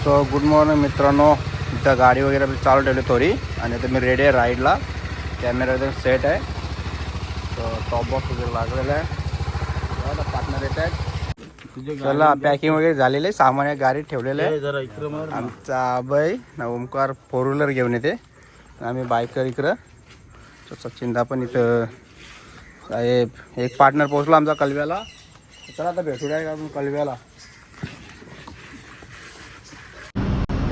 So good morning मित्रांनो. इथं गाडी वगैरे चालू ठेवली थोडी आणि आता मी रेडी आहे राईडला. कॅमेरा एकदम सेट आहे. तो टॉप बॉक्स वगैरे लागलेला आहे. पार्टनर येत आहेत. चला पॅकिंग वगैरे झालेलं आहे. सामान गाडीत ठेवलेलं आहे. आमचा अभय ना ओमकार 4 व्हीलर घेऊन येते. आम्ही बाईकर इकडं. तो सचिनदा पण इथं साहेब. एक पार्टनर पोहोचला आमचा कलव्याला. चला आता भेटूया का आपण कलव्याला.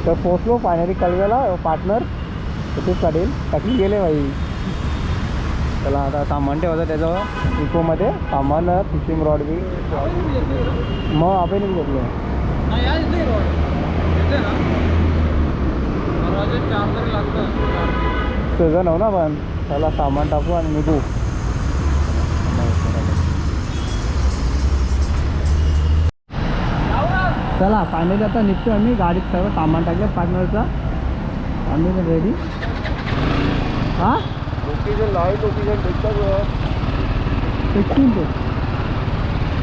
तर पोचलो फायनली कलव्याला. पार्टनर तिथेच काढेल टाकली गेले भाई. त्याला आता सामान ठेवायचं त्याचं इकोमध्ये. सामान फिशिंग रॉड बी मग आपण घेतलं सीझन हो ना. पण त्याला सामान टाकू आणि निघू. चला फायनली आता निघतो आम्ही. गाडीत सर्व सामान टाकलं पार्टनरचा. आम्ही रेडी. हां लाईट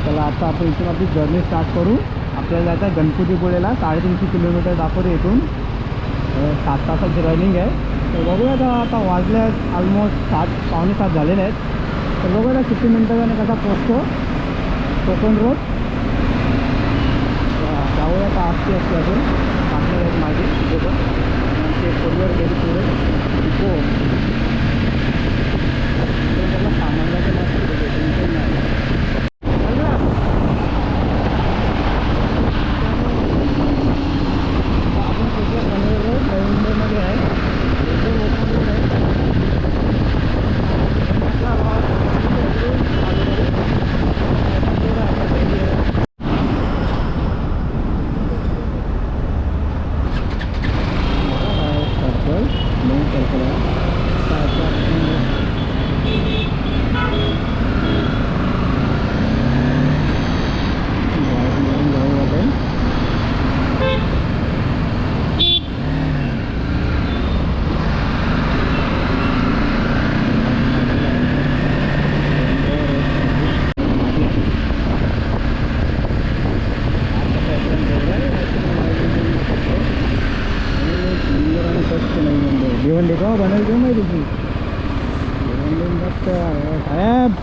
चला आता आपण इथून आपली जर्नी स्टार्ट करू. आपल्याला जायचं आहे गणपतीपुळेला. 350 किलोमीटर दाखवते इथून. 7 तासाची रनिंग आहे. तर बघूया आता वाजले आहेत ऑलमोस्ट 7 पावणे 7 झालेले आहेत. तर बघूया किती मिनटाने कसा पोचतो कोकण रोड. जाऊया आता असते अजून आपल्याला एक मागे तिथे पण ते कोरियर गेली पुढे इको. त्याला सामान्याचं नसतं टेन्शन नाही. आपण कुठल्या कन्वेयर रोड नवी मुंबईमध्ये आहे. भिवंडी का बनवली का माहिती तुझी. साहेब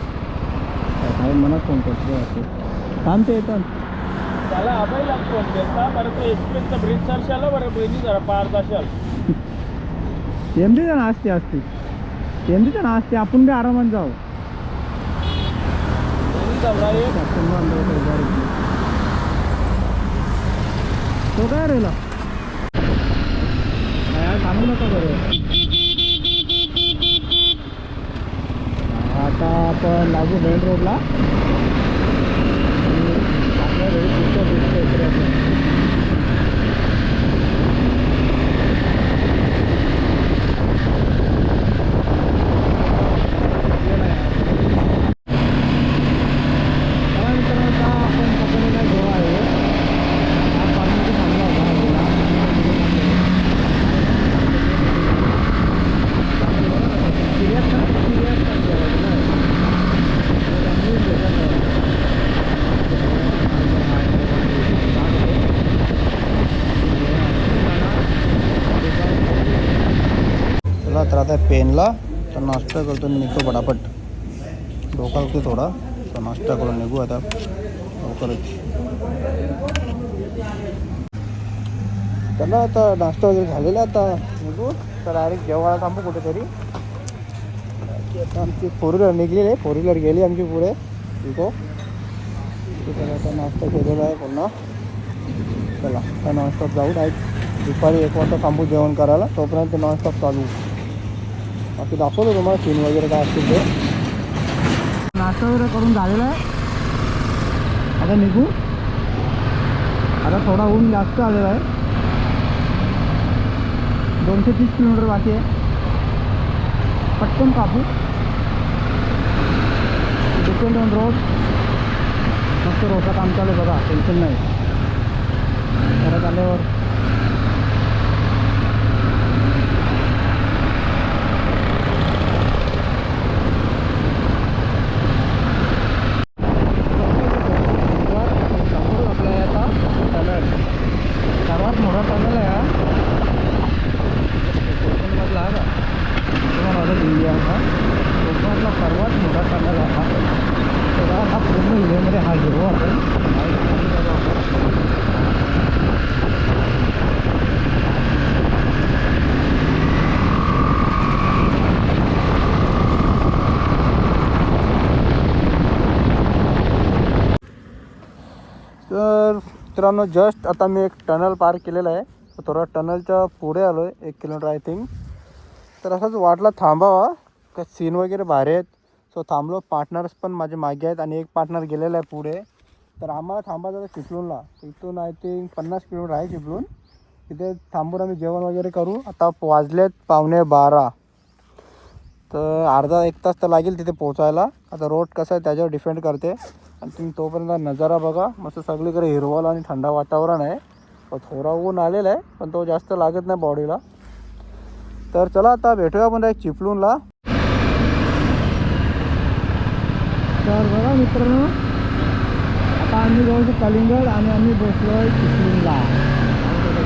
साहेब मला फोन करतो असं थांबते येतात. त्याला अभयला फोन केला बरं. तो एक्सप्रेसचा ब्रिज सरशाला बरं बहिणी जरा पारदाशाल एमडी जण असते एमडी जण असते. आपण बी आरामात जाऊ. तो काय राहिला सांगू नका बरं. आता आपण लागू मेन रोडला. आपल्या घरी तर आता पेनला तर नाश्ता करतो निघतो पटापट. डोका होतो थोडा तर नाश्ता करून निघू आता लवकरच. चला आता नाश्ता वगैरे झालेला. आता निघू तर डायरेक्ट जेवायला थांबू कुठेतरी. आता आमची 4 व्हीलर निघलेली आहे. 4 व्हीलर गेली आमची पुढे इको. तिथे आता नाश्ता केलेला आहे पुन्हा. चला आता नॉनस्टॉप जाऊ. डायरेक्ट दुपारी 1 वाजता थांबू जेवण करायला. तोपर्यंत नॉनस्टॉप चालू. बाकी दाखवलं तुम्हाला सीन वगैरे काय असतील ते. नाश्ता वगैरे करून झालेला आहे. आता निघू. आता थोडा ऊन जास्त आलेला आहे. 230 किलोमीटर बाकी आहे. पटकन कापू. Depend on road. मस्त रोडचं काम चालू आहे बघा. टेन्शन नाही. घरात आल्यावर टनल आहे हा कोकणमधला हा का तुम्हाला ऑर्डर इंडिया हा कोकणातला सर्वात मोठा टनल आहे हा तर हा पूर्ण हिऱ्यामध्ये हा घेऊ आपण तर मित्रांनो जस्ट आता मी एक टनल पार केलेला आहे थोडा टनलच्या पुढे आलो आहे 1 किलोमीटर आय थिंक तर असंच वाटला थांबावा का सीन वगैरे भारी आहेत सो थांबलो पार्टनर्स पण माझे मागे आहेत आणि एक पार्टनर गेलेला आहे पुढे तर आम्हाला थांबायचं चिपळूणला इथून आय थिंक 50 किलोमीटर आहे चिपळूण तिथे थांबून आम्ही जेवण वगैरे करू आता वाजलेत 11:15 तर अर्धा 1 तास तर लागेल तिथे पोचायला आता रोड कसं आहे त्याच्यावर डिपेंड करते आणि तुम्ही तोपर्यंत नजारा बघा मस्त सगळीकडे हिरवळ आणि थंड वातावरण आहे थोडा ऊन आलेला आहे पण तो जास्त लागत नाही बॉडीला तर चला आता भेटूया आपण एक चिपळूणला तर बघा मित्रांनो आता आम्ही जाऊ कलिंगड आणि आम्ही बसलो आहे चिपळूणला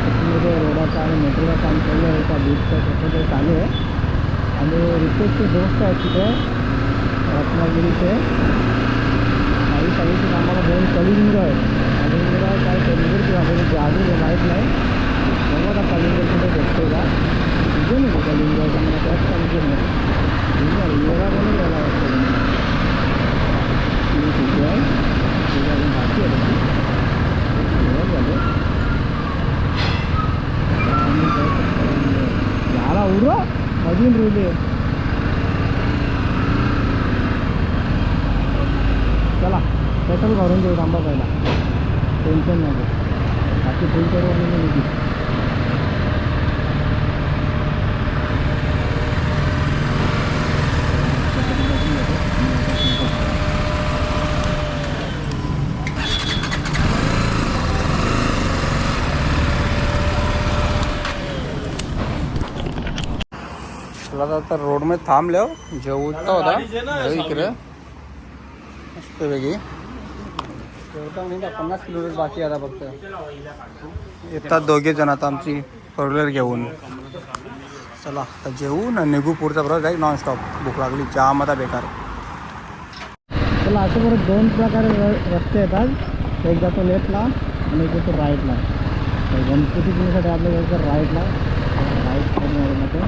चिपळूणमध्ये रोडाचं आणि मेट्रोचं काम चालू आहे त्या बीचचं तसं ते चालू आहे आणि रितेशचे दोस्त आहेत तिथे रत्नागिरीचे काही सगळीचे आम्हाला 2 कलिंगड आहेत कलिंगड काय कलिंगड किंवा आपल्याला अजून माहीत नाही बघा आता कलिंगड कुठे भेटते का तुझे नाही कलिंगड मला त्याच कलिंगड नाही वेगळा म्हणून गेला ठीक आहे अजून बाकी आहे झाला उडवा मधून रुले चला पेट्रोल भरून देऊ थांबा पहिला टेन्शन नको बाकी फुल करू आणि तर रोडमध्ये थांबले जेवता होता इकडे मस्त वेगळी जेवता म्हणजे 50 किलोमीटर बाकी आता फक्त येतात 2 जण आता आमची 4 व्हीलर घेऊन चला आता जेवून निघू पुढचा बरोबर जाईल नॉनस्टॉप भूक लागली जाम आता बेकार चला असे बरोबर 2 प्रकारे रस्ते येतात एक जातो लेफ्टला आणि एक जातो राईटला गणपती पुण्यासाठी आपल्या जायचं राईटला राईट साईडमध्ये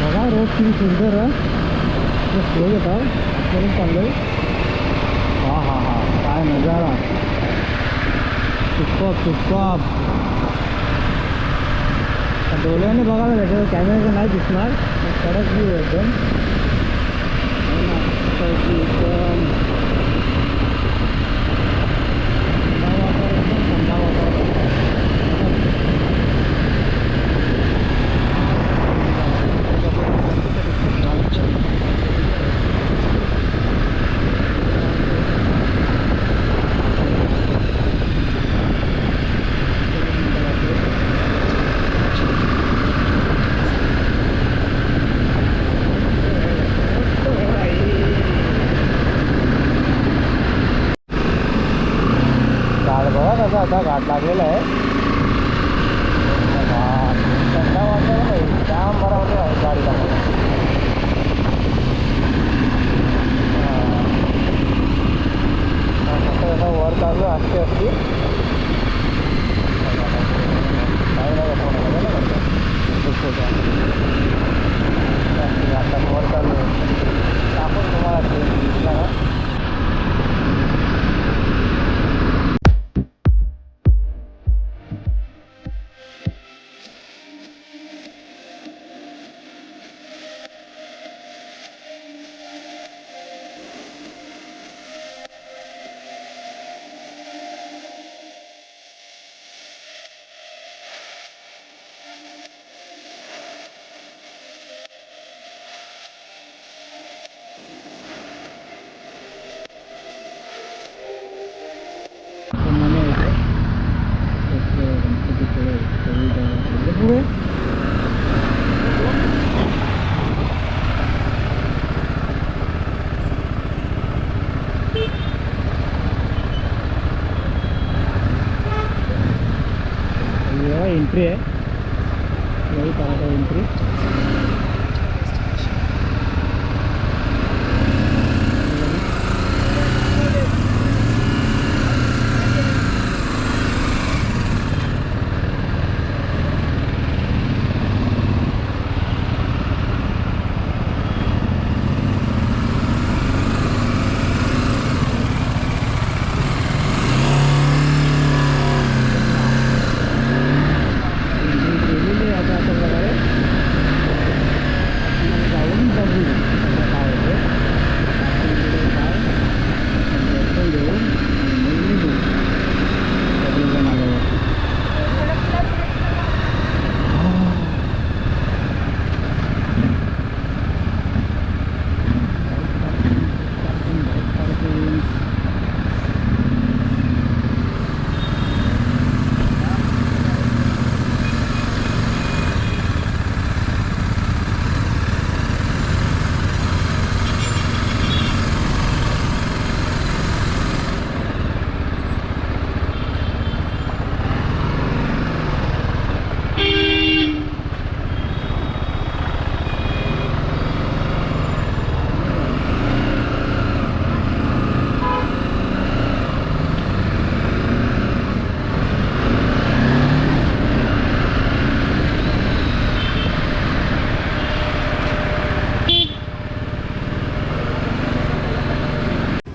बघा रोड किती सुंदर आहे स्लो येतात आपल्याला चाललंय हा हा हा काय नजारा सुपाब डोळ्याने बघायला भेटेल कॅमेऱ्याचं नाही दिसणार कडक व्ह्यू एकदम एकदम एंट्री आहे यही पराठा एंट्री.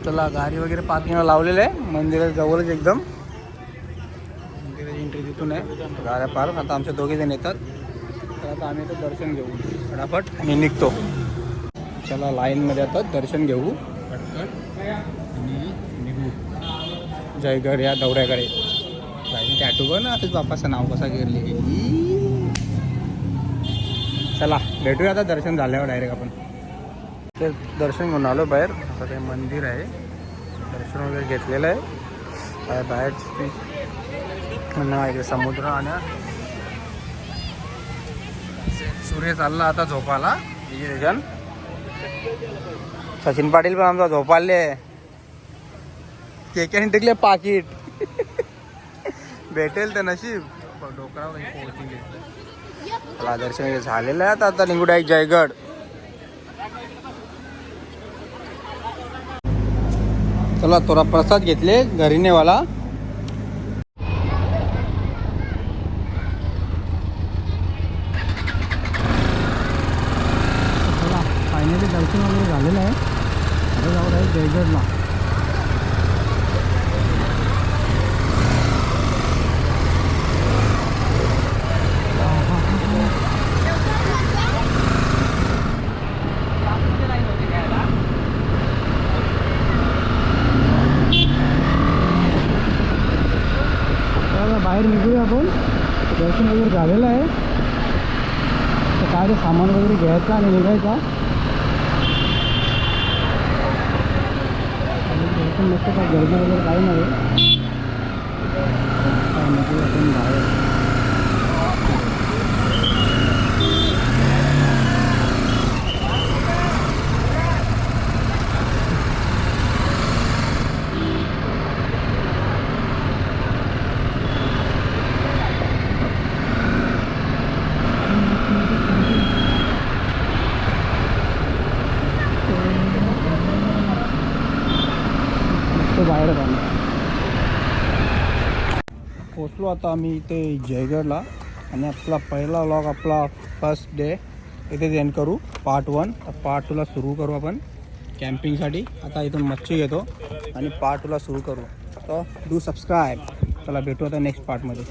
चला गाडी वगैरे पार्किंगला लावलेलं आहे मंदिराजवळच एकदम. मंदिराची एंट्री तिथून आहे. गाड्या पार्क. आता आमचे दोघे जण येतात तर आता आम्ही इथं दर्शन घेऊ फटाफट आणि निघतो. चला लाईनमध्ये आता दर्शन घेऊ पटकन आणि निघू जयगड या दौऱ्याकडे. लाईन टॅटू बघ ना तेच बापाचं नाव कसा गिरले. चला भेटूया आता दर्शन झाल्यावर डायरेक्ट आपण. ते दर्शन घेऊन आलो बाहेर. आता ते मंदिर आहे दर्शन वगैरे घेतलेलं आहे. बाहेर इकडे समुद्र आणि सूर्य चालला आता झोपाला. सचिन पाटील पण आमचा झोपाले. केक्याने टिकले पाकिट भेटेल तर नशीब. डोकरावर दर्शन वगैरे झालेलं आहे. आता निघू डायरेक्ट जयगड. चला थोडा प्रसाद घेतले घरी नेवाला. चला फायनली दर्शन वगैरे झालेलं आहे. आता जाऊ डायरेक्ट जयगडला. बाहेर निघूया आपण. दर्शन वगैरे झालेलं आहे. तर काय ते सामान वगैरे घ्यायचं आणि निघायचा. दर्शन नसतं काय गर्दी वगैरे काही नाही. काय निघूया आपण बाहेर. बाहेर पोचलो आता आम्ही इथे जयगडला. आणि आपला पहिला व्लॉग आपला फर्स्ट डे इथेच एंड करू. पार्ट 1. तर पार्ट 2ला सुरू करू आपण कॅम्पिंगसाठी. आता इथून मच्छी घेतो आणि पार्ट 2ला सुरू करू. तर डू सबस्क्राईब. चला भेटू आता नेक्स्ट पार्टमध्ये.